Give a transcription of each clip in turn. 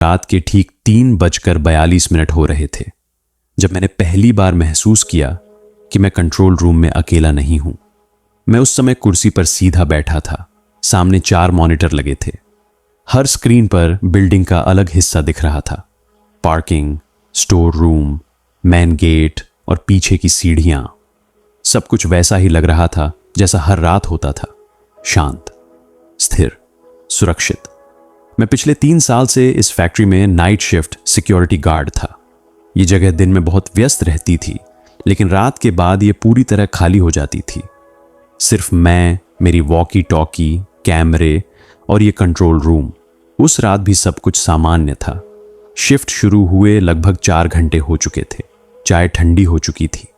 रात के ठीक 3:42 हो रहे थे जब मैंने पहली बार महसूस किया कि मैं कंट्रोल रूम में अकेला नहीं हूं। मैं उस समय कुर्सी पर सीधा बैठा था। सामने 4 मॉनिटर लगे थे। हर स्क्रीन पर बिल्डिंग का अलग हिस्सा दिख रहा था। Parking, store room, main gate और पीछे की सीढ़ियां। सब कुछ वैसा ही लग रहा था जैसा हर रात होता था। शांत, स्थिर, सुरक्षित। मैं पिछले 3 साल से इस फैक्ट्री में नाइट शिफ्ट सिक्योरिटी गार्ड था। ये जगह दिन में बहुत व्यस्त रहती थी, लेकिन रात के बाद ये पूरी तरह खाली हो जाती थी। सिर्फ मैं, मेरी वॉकी टॉकी, कैमरे और ये कंट्रोल रूम। उस रात भी सब कुछ सामान्य था। शिफ्ट शुरू हुए लगभग 4 घंटे हो चुके थे। चाय ठंडी हो चुकी थी।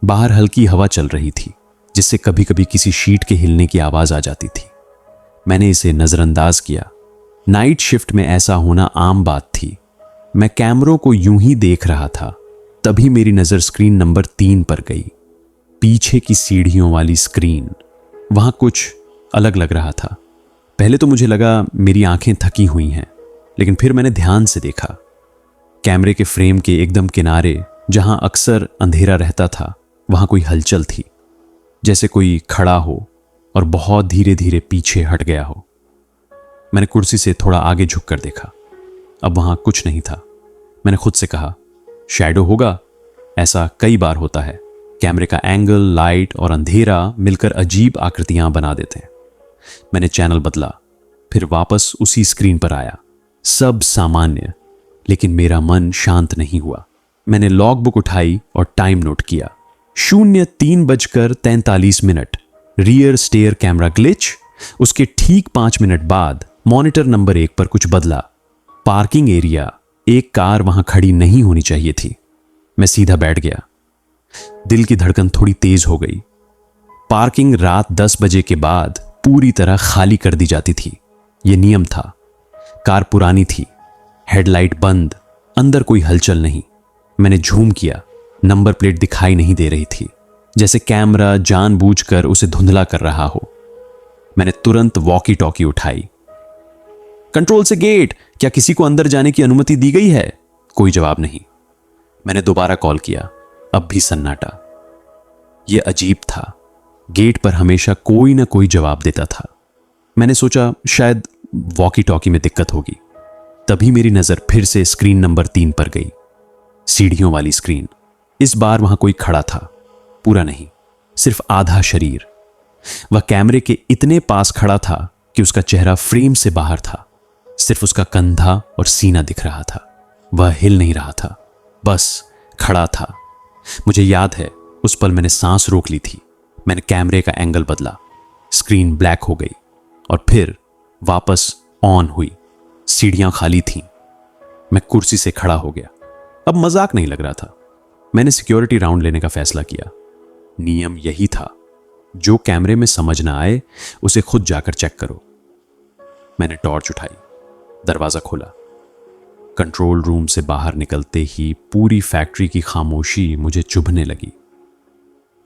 बाहर हल्की हवा चल रही थी, जिससे कभी कभी किसी शीट के हिलने की आवाज आ जाती थी। मैंने इसे नजरअंदाज किया। नाइट शिफ्ट में ऐसा होना आम बात थी। मैं कैमरों को यूं ही देख रहा था, तभी मेरी नजर स्क्रीन नंबर 3 पर गई। पीछे की सीढ़ियों वाली स्क्रीन। वहां कुछ अलग लग रहा था। पहले तो मुझे लगा मेरी आंखें थकी हुई हैं, लेकिन फिर मैंने ध्यान से देखा। कैमरे के फ्रेम के एकदम किनारे, जहां अक्सर अंधेरा रहता था, वहां कोई हलचल थी, जैसे कोई खड़ा हो और बहुत धीरे धीरे पीछे हट गया हो। मैंने कुर्सी से थोड़ा आगे झुककर देखा। अब वहां कुछ नहीं था। मैंने खुद से कहा, शैडो होगा। ऐसा कई बार होता है। कैमरे का एंगल, लाइट और अंधेरा मिलकर अजीब आकृतियां बना देते हैं। मैंने चैनल बदला, फिर वापस उसी स्क्रीन पर आया। सब सामान्य, लेकिन मेरा मन शांत नहीं हुआ। मैंने लॉग बुक उठाई और टाइम नोट किया। 03:43 रियर स्टेयर कैमरा ग्लिच। उसके ठीक 5 मिनट बाद मॉनिटर नंबर 1 पर कुछ बदला। पार्किंग एरिया, एक कार वहां खड़ी नहीं होनी चाहिए थी। मैं सीधा बैठ गया। दिल की धड़कन थोड़ी तेज हो गई। पार्किंग रात 10 बजे के बाद पूरी तरह खाली कर दी जाती थी। यह नियम था। कार पुरानी थी, हेडलाइट बंद, अंदर कोई हलचल नहीं। मैंने झूम किया। नंबर प्लेट दिखाई नहीं दे रही थी, जैसे कैमरा जानबूझकर उसे धुंधला कर रहा हो। मैंने तुरंत वॉकी टॉकी उठाई। कंट्रोल से गेट, क्या किसी को अंदर जाने की अनुमति दी गई है? कोई जवाब नहीं। मैंने दोबारा कॉल किया। अब भी सन्नाटा। यह अजीब था। गेट पर हमेशा कोई ना कोई जवाब देता था। मैंने सोचा शायद वॉकी टॉकी में दिक्कत होगी। तभी मेरी नजर फिर से स्क्रीन नंबर 3 पर गई। सीढ़ियों वाली स्क्रीन। इस बार वहां कोई खड़ा था। पूरा नहीं, सिर्फ आधा शरीर। वह कैमरे के इतने पास खड़ा था कि उसका चेहरा फ्रेम से बाहर था। सिर्फ उसका कंधा और सीना दिख रहा था। वह हिल नहीं रहा था, बस खड़ा था। मुझे याद है, उस पल मैंने सांस रोक ली थी। मैंने कैमरे का एंगल बदला। स्क्रीन ब्लैक हो गई और फिर वापस ऑन हुई। सीढ़ियां खाली थीं। मैं कुर्सी से खड़ा हो गया। अब मजाक नहीं लग रहा था। मैंने सिक्योरिटी राउंड लेने का फैसला किया। नियम यही था, जो कैमरे में समझ ना आए उसे खुद जाकर चेक करो। मैंने टॉर्च उठाई, दरवाजा खोला। कंट्रोल रूम से बाहर निकलते ही पूरी फैक्ट्री की खामोशी मुझे चुभने लगी।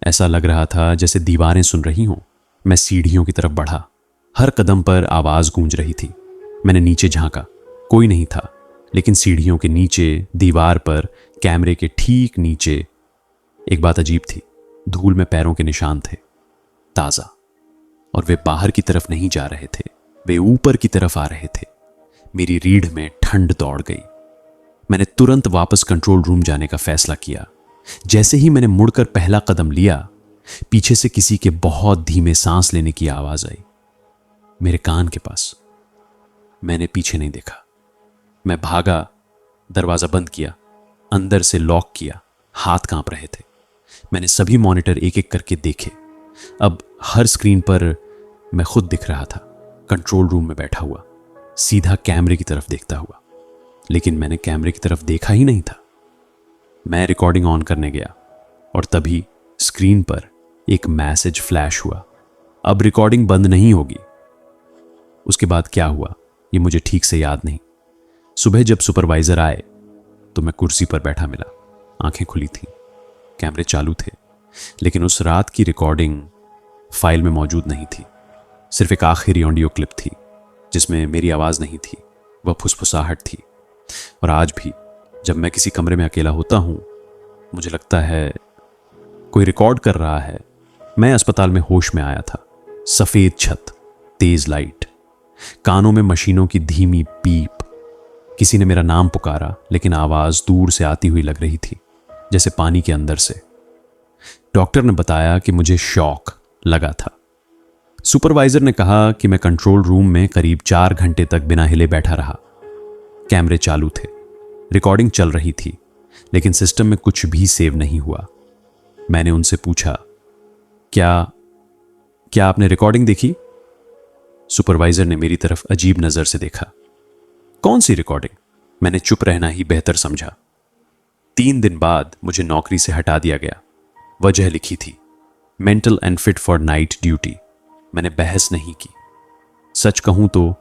ऐसा लग रहा था जैसे दीवारें सुन रही हों। मैं सीढ़ियों की तरफ बढ़ा। हर कदम पर आवाज गूंज रही थी। मैंने नीचे झांका। कोई नहीं था, लेकिन सीढ़ियों के नीचे, दीवार पर, कैमरे के ठीक नीचे एक बात अजीब थी। धूल में पैरों के निशान थे, ताजा। और वे बाहर की तरफ नहीं जा रहे थे, वे ऊपर की तरफ आ रहे थे। मेरी रीढ़ में ठंड दौड़ गई। मैंने तुरंत वापस कंट्रोल रूम जाने का फैसला किया। जैसे ही मैंने मुड़कर पहला कदम लिया, पीछे से किसी के बहुत धीमे सांस लेने की आवाज आई, मेरे कान के पास। मैंने पीछे नहीं देखा। मैं भागा, दरवाजा बंद किया, अंदर से लॉक किया। हाथ कांप रहे थे। मैंने सभी मॉनिटर एक एक करके देखे। अब हर स्क्रीन पर मैं खुद दिख रहा था, कंट्रोल रूम में बैठा हुआ, सीधा कैमरे की तरफ देखता हुआ। लेकिन मैंने कैमरे की तरफ देखा ही नहीं था। मैं रिकॉर्डिंग ऑन करने गया और तभी स्क्रीन पर एक मैसेज फ्लैश हुआ, अब रिकॉर्डिंग बंद नहीं होगी। उसके बाद क्या हुआ ये मुझे ठीक से याद नहीं। सुबह जब सुपरवाइजर आए तो मैं कुर्सी पर बैठा मिला। आंखें खुली थीं, कैमरे चालू थे, लेकिन उस रात की रिकॉर्डिंग फाइल में मौजूद नहीं थी। सिर्फ एक आखिरी ऑडियो क्लिप थी जिसमें मेरी आवाज नहीं थी, वह फुसफुसाहट थी। और आज भी जब मैं किसी कमरे में अकेला होता हूं, मुझे लगता है कोई रिकॉर्ड कर रहा है। मैं अस्पताल में होश में आया था। सफेद छत, तेज लाइट, कानों में मशीनों की धीमी पीप। किसी ने मेरा नाम पुकारा, लेकिन आवाज दूर से आती हुई लग रही थी, जैसे पानी के अंदर से। डॉक्टर ने बताया कि मुझे शॉक लगा था। सुपरवाइजर ने कहा कि मैं कंट्रोल रूम में करीब 4 घंटे तक बिना हिले बैठा रहा। कैमरे चालू थे, रिकॉर्डिंग चल रही थी, लेकिन सिस्टम में कुछ भी सेव नहीं हुआ। मैंने उनसे पूछा, क्या आपने रिकॉर्डिंग देखी? सुपरवाइजर ने मेरी तरफ अजीब नजर से देखा। कौन सी रिकॉर्डिंग? मैंने चुप रहना ही बेहतर समझा। 3 दिन बाद मुझे नौकरी से हटा दिया गया। वजह लिखी थी, mental unfit for night duty. मैंने बहस नहीं की। सच कहूं तो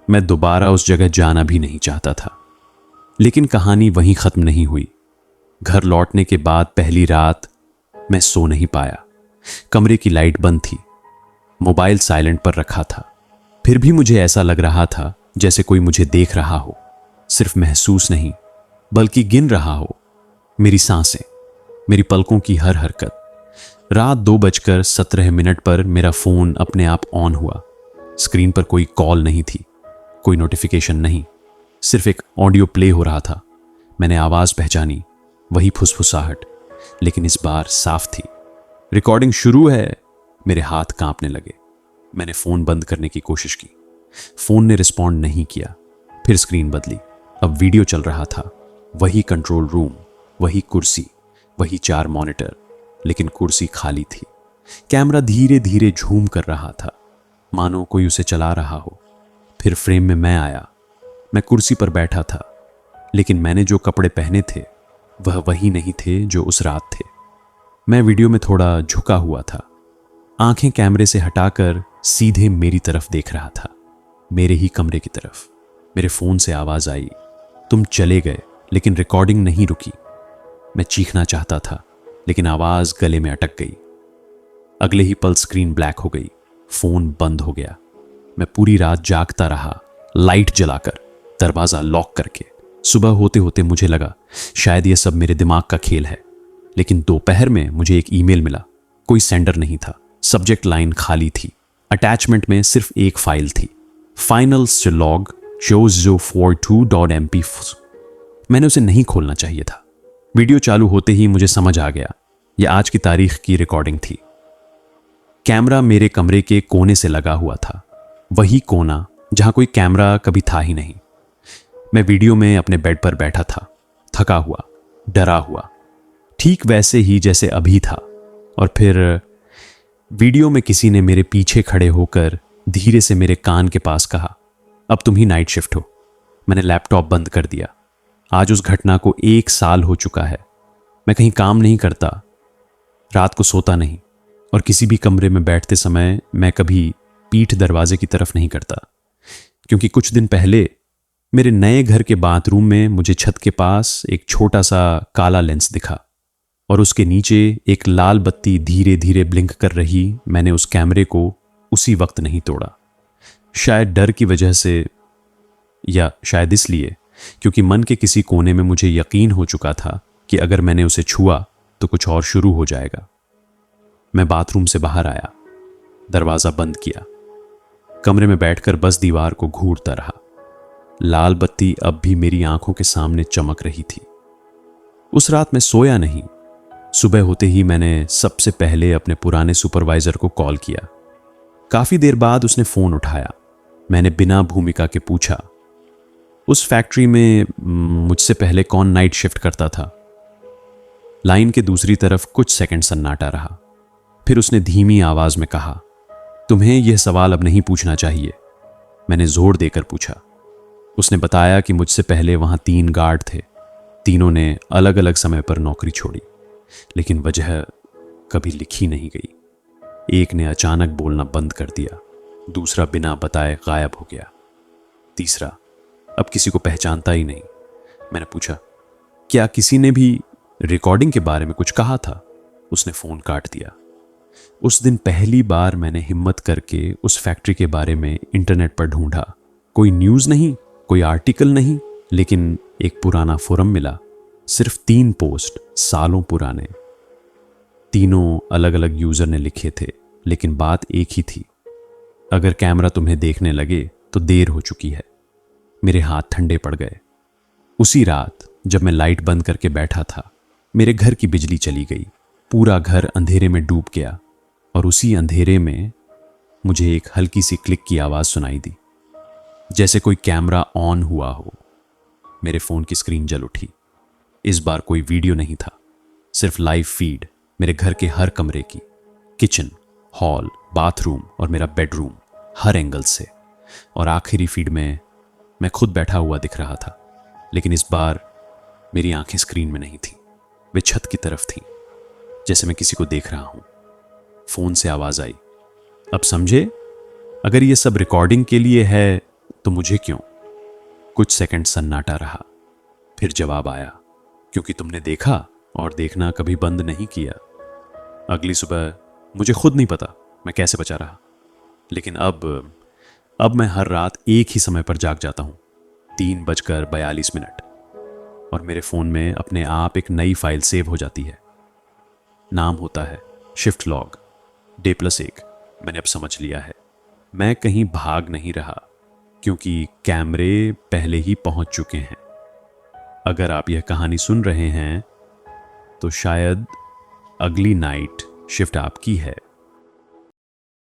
मैं दोबारा उस जगह जाना भी नहीं चाहता था। लेकिन कहानी वहीं खत्म नहीं हुई। घर लौटने के बाद पहली रात मैं सो नहीं पाया। कमरे की लाइट बंद थी, मोबाइल साइलेंट पर रखा था। फिर भी मुझे ऐसा लग रहा था जैसे कोई मुझे देख रहा हो। सिर्फ महसूस नहीं, बल्कि गिन रहा हो। मेरी सांसें, मेरी पलकों की हर हरकत। रात 2:17 पर मेरा फोन अपने आप ऑन हुआ। स्क्रीन पर कोई कॉल नहीं थी, कोई नोटिफिकेशन नहीं, सिर्फ एक ऑडियो प्ले हो रहा था। मैंने आवाज पहचानी, वही फुसफुसाहट, लेकिन इस बार साफ थी। रिकॉर्डिंग शुरू है। मेरे हाथ कांपने लगे। मैंने फोन बंद करने की कोशिश की। फोन ने रिस्पॉन्ड नहीं किया। फिर स्क्रीन बदली। अब वीडियो चल रहा था। वही कंट्रोल रूम, वही कुर्सी, वही 4 मॉनिटर, लेकिन कुर्सी खाली थी। कैमरा धीरे धीरे झूम कर रहा था, मानो कोई उसे चला रहा हो। फिर फ्रेम में मैं आया। मैं कुर्सी पर बैठा था, लेकिन मैंने जो कपड़े पहने थे वह वही नहीं थे जो उस रात थे। मैं वीडियो में थोड़ा झुका हुआ था, आंखें कैमरे से हटाकर सीधे मेरी तरफ देख रहा था, मेरे ही कमरे की तरफ। मेरे फोन से आवाज आई, तुम चले गए, लेकिन रिकॉर्डिंग नहीं रुकी। मैं चीखना चाहता था, लेकिन आवाज गले में अटक गई। अगले ही पल स्क्रीन ब्लैक हो गई, फोन बंद हो गया। मैं पूरी रात जागता रहा, लाइट जलाकर, दरवाजा लॉक करके। सुबह होते होते मुझे लगा शायद यह सब मेरे दिमाग का खेल है। लेकिन दोपहर में मुझे एक ईमेल मिला। कोई सेंडर नहीं था, सब्जेक्ट लाइन खाली थी, अटैचमेंट में सिर्फ एक फाइल थी, फाइनल log shows042.mp। मैंने उसे नहीं खोलना चाहिए था। वीडियो चालू होते ही मुझे समझ आ गया, यह आज की तारीख की रिकॉर्डिंग थी। कैमरा मेरे कमरे के कोने से लगा हुआ था, वही कोना जहां कोई कैमरा कभी था ही नहीं। मैं वीडियो में अपने बेड पर बैठा था, थका हुआ, डरा हुआ, ठीक वैसे ही जैसे अभी था। और फिर वीडियो में किसी ने मेरे पीछे खड़े होकर धीरे से मेरे कान के पास कहा, अब तुम ही नाइट शिफ्ट हो। मैंने लैपटॉप बंद कर दिया। आज उस घटना को 1 साल हो चुका है। मैं कहीं काम नहीं करता, रात को सोता नहीं, और किसी भी कमरे में बैठते समय मैं कभी पीठ दरवाजे की तरफ नहीं करता, क्योंकि कुछ दिन पहले मेरे नए घर के बाथरूम में मुझे छत के पास एक छोटा सा काला लेंस दिखा, और उसके नीचे एक लाल बत्ती धीरे धीरे ब्लिंक कर रही। मैंने उस कैमरे को उसी वक्त नहीं तोड़ा, शायद डर की वजह से, या शायद इसलिए क्योंकि मन के किसी कोने में मुझे यकीन हो चुका था कि अगर मैंने उसे छुआ तो कुछ और शुरू हो जाएगा। मैं बाथरूम से बाहर आया, दरवाजा बंद किया, कमरे में बैठकर बस दीवार को घूरता रहा। लाल बत्ती अब भी मेरी आंखों के सामने चमक रही थी। उस रात मैं सोया नहीं। सुबह होते ही मैंने सबसे पहले अपने पुराने सुपरवाइजर को कॉल किया। काफी देर बाद उसने फोन उठाया। मैंने बिना भूमिका के पूछा, उस फैक्ट्री में मुझसे पहले कौन नाइट शिफ्ट करता था? लाइन के दूसरी तरफ कुछ सेकंड सन्नाटा रहा। फिर उसने धीमी आवाज में कहा, तुम्हें यह सवाल अब नहीं पूछना चाहिए। मैंने जोर देकर पूछा। उसने बताया कि मुझसे पहले वहां 3 गार्ड थे। तीनों ने अलग अलग समय पर नौकरी छोड़ी, लेकिन वजह कभी लिखी नहीं गई। एक ने अचानक बोलना बंद कर दिया, दूसरा बिना बताए गायब हो गया, तीसरा अब किसी को पहचानता ही नहीं। मैंने पूछा, क्या किसी ने भी रिकॉर्डिंग के बारे में कुछ कहा था? उसने फोन काट दिया। उस दिन पहली बार मैंने हिम्मत करके उस फैक्ट्री के बारे में इंटरनेट पर ढूंढा। कोई न्यूज़ नहीं, कोई आर्टिकल नहीं, लेकिन एक पुराना फोरम मिला, सिर्फ 3 पोस्ट सालों पुराने। तीनों अलग अलग यूजर ने लिखे थे, लेकिन बात एक ही थी, अगर कैमरा तुम्हें देखने लगे तो देर हो चुकी है। मेरे हाथ ठंडे पड़ गए। उसी रात जब मैं लाइट बंद करके बैठा था, मेरे घर की बिजली चली गई। पूरा घर अंधेरे में डूब गया और उसी अंधेरे में मुझे एक हल्की सी क्लिक की आवाज सुनाई दी, जैसे कोई कैमरा ऑन हुआ हो। मेरे फोन की स्क्रीन जल उठी। इस बार कोई वीडियो नहीं था, सिर्फ लाइव फीड मेरे घर के हर कमरे की, किचन, हॉल, बाथरूम और मेरा बेडरूम, हर एंगल से। और आखिरी फीड में मैं खुद बैठा हुआ दिख रहा था, लेकिन इस बार मेरी आंखें स्क्रीन में नहीं थी, वे छत की तरफ थीं, जैसे मैं किसी को देख रहा हूं। फोन से आवाज आई, अब समझे? अगर ये सब रिकॉर्डिंग के लिए है तो मुझे क्यों? कुछ सेकंड सन्नाटा रहा, फिर जवाब आया, क्योंकि तुमने देखा और देखना कभी बंद नहीं किया। अगली सुबह मुझे खुद नहीं पता मैं कैसे बचा रहा, लेकिन अब मैं हर रात एक ही समय पर जाग जाता हूं, 3:42 और मेरे फोन में अपने आप एक नई फाइल सेव हो जाती है। नाम होता है शिफ्ट लॉग डे+1। मैंने अब समझ लिया है, मैं कहीं भाग नहीं रहा, क्योंकि कैमरे पहले ही पहुंच चुके हैं। अगर आप यह कहानी सुन रहे हैं तो शायद अगली नाइट शिफ्ट आपकी है।